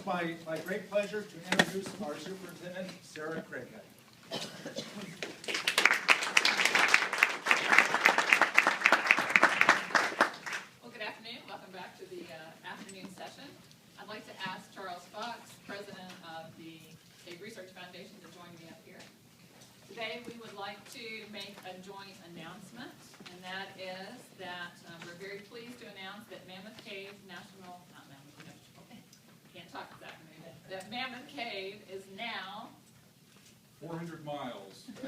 it's my great pleasure to introduce our superintendent, Sarah Craighead. Well, good afternoon. Welcome back to the afternoon session. I'd like to ask Charles Fox, president of the Cave Research Foundation, to join me up here. Today we would like to make a joint announcement, and that is that we're very pleased to announce that Mammoth Cave that Mammoth Cave is now 400 miles. So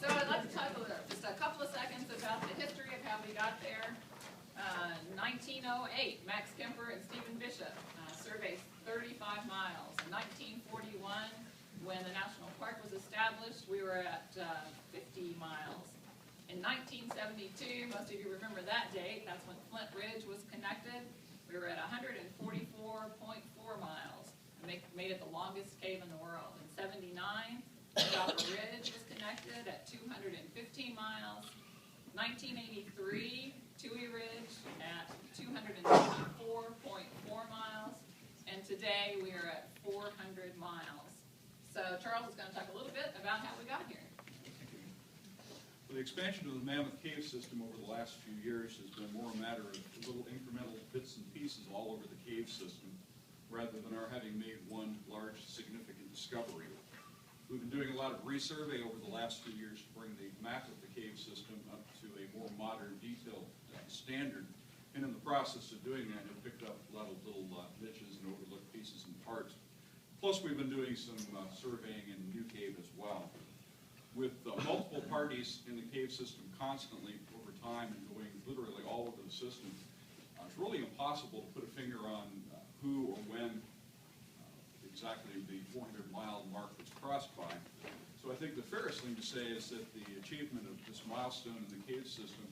I'd like to talk just a couple of seconds about the history of how we got there. 1908, Max Kemper and Stephen Bishop surveyed 35 miles. In 1941, when the National Park was established, we were at 50 miles. In 1972, most of you remember that date, that's when Flint Ridge was connected. We were at 144.4 miles and made it the longest cave in the world. In 79, Copper Ridge was connected at 215 miles. 1983, Tui Ridge at 224.4 miles. And today we are at 400 miles. So Charles is going to talk a little bit about how we got here. Well, the expansion of the Mammoth Cave system over the last few years has been more a matter of little incremental bits and pieces all over the cave system, rather than our having made one large significant discovery. We've been doing a lot of resurvey over the last few years to bring the map of the cave system up to a more modern, detailed standard. And in the process of doing that, have picked up a lot of little niches and overlooked pieces and parts. Plus, we've been doing some surveying in New Cave as well. With multiple parties in the cave system constantly over time and going literally all over the system, it's really impossible to put a finger on who or when exactly the 400-mile mark was crossed by. So I think the fairest thing to say is that the achievement of this milestone in the cave system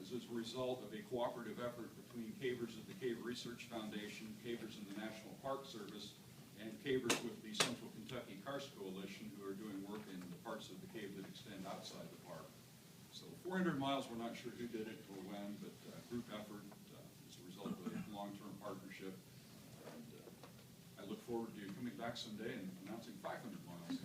is as a result of a cooperative effort between cavers of the Cave Research Foundation, cavers in the National Park Service, and cavers with the Central Kentucky Karst Coalition, who are doing work in the parts of the cave that extend outside the park. So 400 miles, we're not sure who did it or when, but group effort as a result of a long-term partnership. And I look forward to coming back someday and announcing 500 miles.